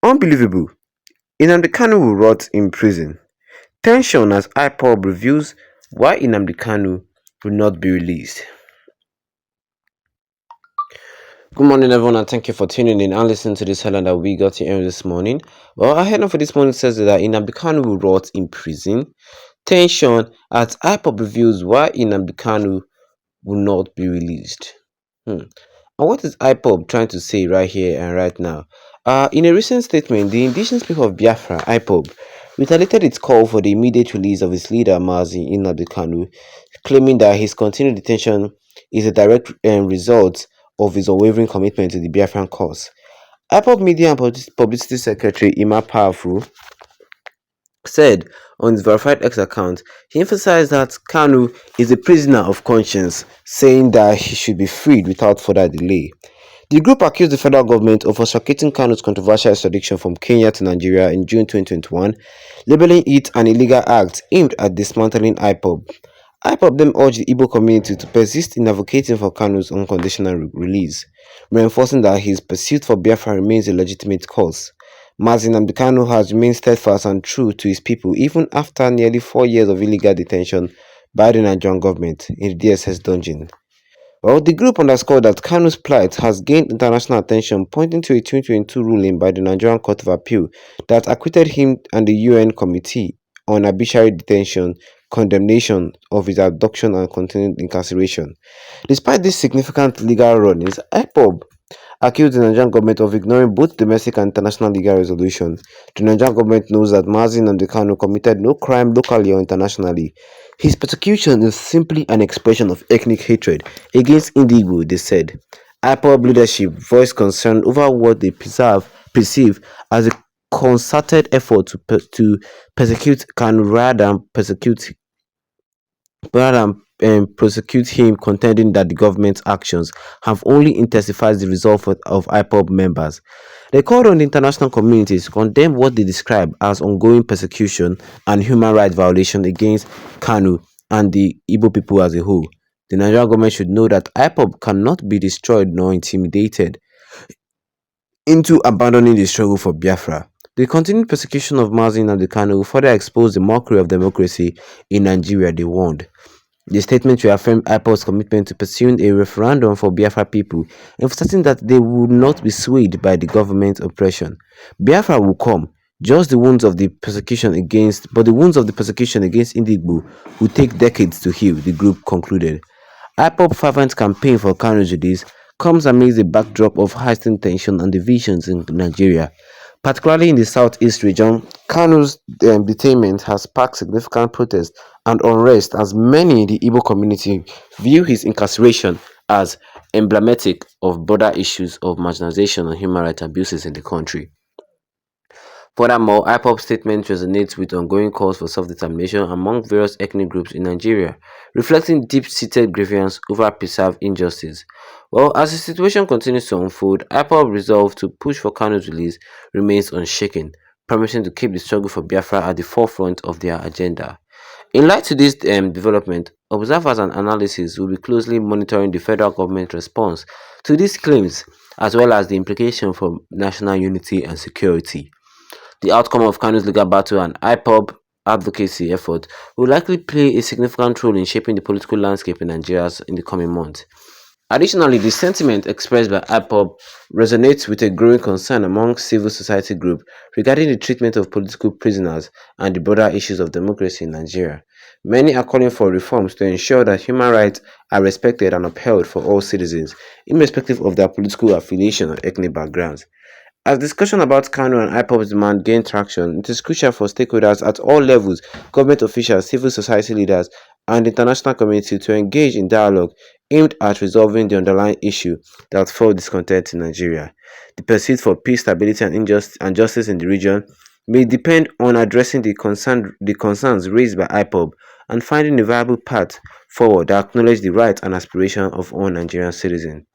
Unbelievable. Nnamdi Kanu will rot in prison. Tension as Ipob reveals why Nnamdi Kanu will not be released. Good morning, everyone, and thank you for tuning in and listening to this headline that we got here this morning. Well, our headline for this morning says that Nnamdi Kanu will rot in prison. Tension as Ipob reveals why Nnamdi Kanu will not be released. And what is Ipob trying to say right here and right now? In a recent statement, the indigenous people of Biafra, Ipob, retaliated its call for the immediate release of its leader, Mazi Nnamdi Kanu, claiming that his continued detention is a direct result of his unwavering commitment to the Biafran cause. Ipob Media and Publicity Secretary Ima Powerful said on his verified X account, he emphasized that Kanu is a prisoner of conscience, saying that he should be freed without further delay. The group accused the federal government of frustrating Kanu's controversial extradition from Kenya to Nigeria in June 2021, labeling it an illegal act aimed at dismantling Ipob. Ipob then urged the Igbo community to persist in advocating for Kanu's unconditional release, reinforcing that his pursuit for Biafra remains a legitimate cause. Mazi Nnamdi Kanu has remained steadfast and true to his people even after nearly 4 years of illegal detention by the Nigerian government in the DSS dungeon. Well, the group underscored that Kanu's plight has gained international attention, pointing to a 2022 ruling by the Nigerian Court of Appeal that acquitted him and the UN Committee on Arbitrary Detention condemnation of his abduction and continued incarceration. Despite these significant legal rulings, Ipob accused the Nigerian government of ignoring both domestic and international legal resolution. The Nigerian government knows that Mazi Nnamdi Kanu committed no crime locally or internationally. His persecution is simply an expression of ethnic hatred against Igbo, they said. Ipob leadership voiced concern over what they perceive as a concerted effort to persecute Kanu prosecute him, contending that the government's actions have only intensified the resolve of Ipob members. They called on the international community to condemn what they describe as ongoing persecution and human rights violation against Kanu and the Igbo people as a whole. The Nigerian government should know that Ipob cannot be destroyed nor intimidated into abandoning the struggle for Biafra. The continued persecution of Mazi Nnamdi Kanu will further expose the mockery of democracy in Nigeria, they warned. The statement reaffirmed Ipob's commitment to pursuing a referendum for Biafra people, emphasizing that they would not be swayed by the government's oppression. Biafra will come, just the wounds of the persecution against Indigbo will take decades to heal, the group concluded. Ipob fervent campaign for Kanu's release comes amidst a backdrop of heightened tension and divisions in Nigeria. Particularly in the southeast region, Kanu's detainment has sparked significant protest and unrest as many in the Igbo community view his incarceration as emblematic of broader issues of marginalization and human rights abuses in the country. Furthermore, Ipob's statement resonates with ongoing calls for self-determination among various ethnic groups in Nigeria, reflecting deep-seated grievance over perceived injustice. Well, as the situation continues to unfold, Ipob's resolve to push for Kanu's release remains unshaken, promising to keep the struggle for Biafra at the forefront of their agenda. In light to this development, observers and analysts will be closely monitoring the federal government's response to these claims, as well as the implication for national unity and security. The outcome of Kanu's legal battle and Ipob advocacy effort will likely play a significant role in shaping the political landscape in Nigeria in the coming months. Additionally, the sentiment expressed by Ipob resonates with a growing concern among civil society groups regarding the treatment of political prisoners and the broader issues of democracy in Nigeria. Many are calling for reforms to ensure that human rights are respected and upheld for all citizens, irrespective of their political affiliation or ethnic backgrounds. As discussion about Kanu and Ipob's demand gain traction, it is crucial for stakeholders at all levels, government officials, civil society leaders, and the international community to engage in dialogue aimed at resolving the underlying issue that fuels discontent in Nigeria. The pursuit for peace, stability, and justice in the region may depend on addressing the concerns raised by Ipob and finding a viable path forward that acknowledges the rights and aspirations of all Nigerian citizens.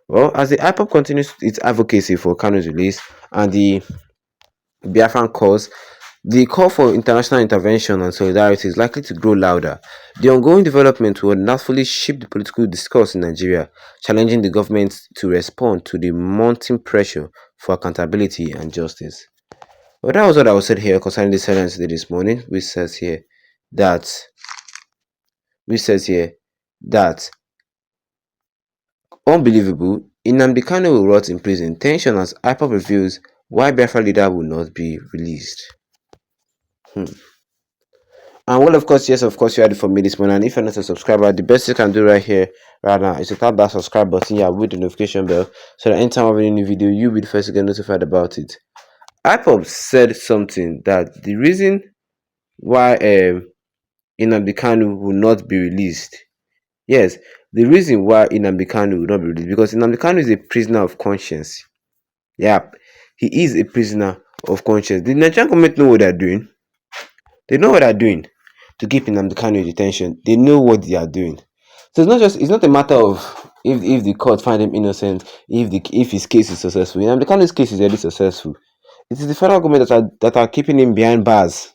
Well, as the Ipob continues its advocacy for Kanu's release and the Biafran cause, the call for international intervention and solidarity is likely to grow louder. The ongoing development will naturally shape the political discourse in Nigeria, challenging the government to respond to the mounting pressure for accountability and justice. Well, that was what I was said here concerning the silence today this morning, that which says here that unbelievable, Nnamdi Kanu will rot in prison. Tension as Ipob reveals why Biafra leader will not be released. And well, of course, yes, of course, you had it for me this morning. And if you're not a subscriber, the best you can do right here, right now, is to tap that subscribe button here with the notification bell so that anytime I have any new video, you'll be the first to get notified about it. Ipob said something that the reason why Nnamdi Kanu will not be released. Yes, the reason why Nnamdi Kanu will not be released because Nnamdi Kanu is a prisoner of conscience. Yeah, he is a prisoner of conscience. The Nigerian government know what they're doing. They know what they're doing to keep Nnamdi Kanu in detention. They know what they are doing. So it's not a matter of if the court find him innocent, if his case is successful. Nnamdi Kanu's case is already successful. It is the federal government that are keeping him behind bars.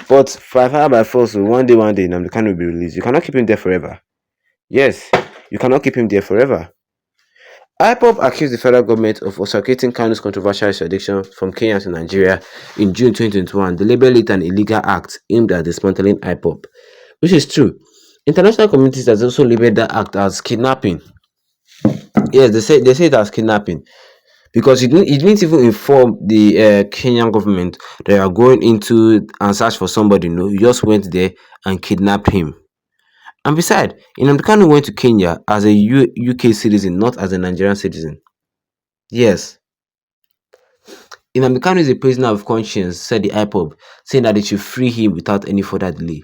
But by fire by force, so one day, Nnamdi Kanu will be released. You cannot keep him there forever. Yes, you cannot keep him there forever. Ipob accused the federal government of orchestrating Kanu's controversial extradition from Kenya to Nigeria in June 2021. They labeled it an illegal act aimed at dismantling Ipob, which is true. International communities has also labeled that act as kidnapping. Yes, they say it as kidnapping because it didn't even inform the Kenyan government that you are going into and search for somebody. No, you just went there and kidnapped him. And besides, Nnamdi Kanu went to Kenya as a UK citizen, not as a Nigerian citizen. Yes, Nnamdi Kanu is a prisoner of conscience, said the IPOB, saying that they should free him without any further delay.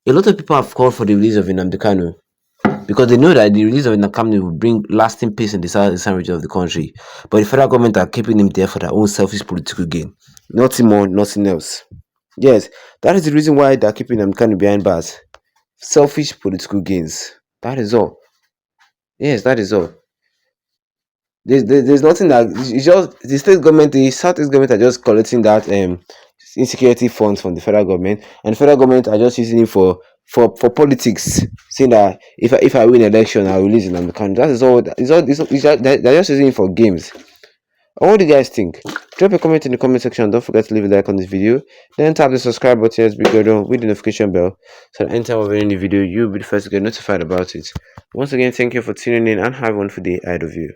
A lot of people have called for the release of Nnamdi Kanu because they know that the release of Nnamdi Kanu will bring lasting peace in the southeastern region of the country. But the federal government are keeping him there for their own selfish political gain. Nothing more, nothing else. Yes, that is the reason why they are keeping Nnamdi Kanu behind bars. Selfish political gains. That is all. Yes, that is all. There's nothing that it's just the state government, the southeast government are just collecting that insecurity funds from the federal government, and the federal government are just using it for politics, saying that if I win election, I'll release it on the country. That is all. They're just using it for games. And what do you guys think? Drop a comment in the comment section. Don't forget to leave a like on this video. Then tap the subscribe button as we go down with the notification bell so that anytime of any video, you'll be the first to get notified about it. Once again, thank you for tuning in and have a wonderful day ahead of you.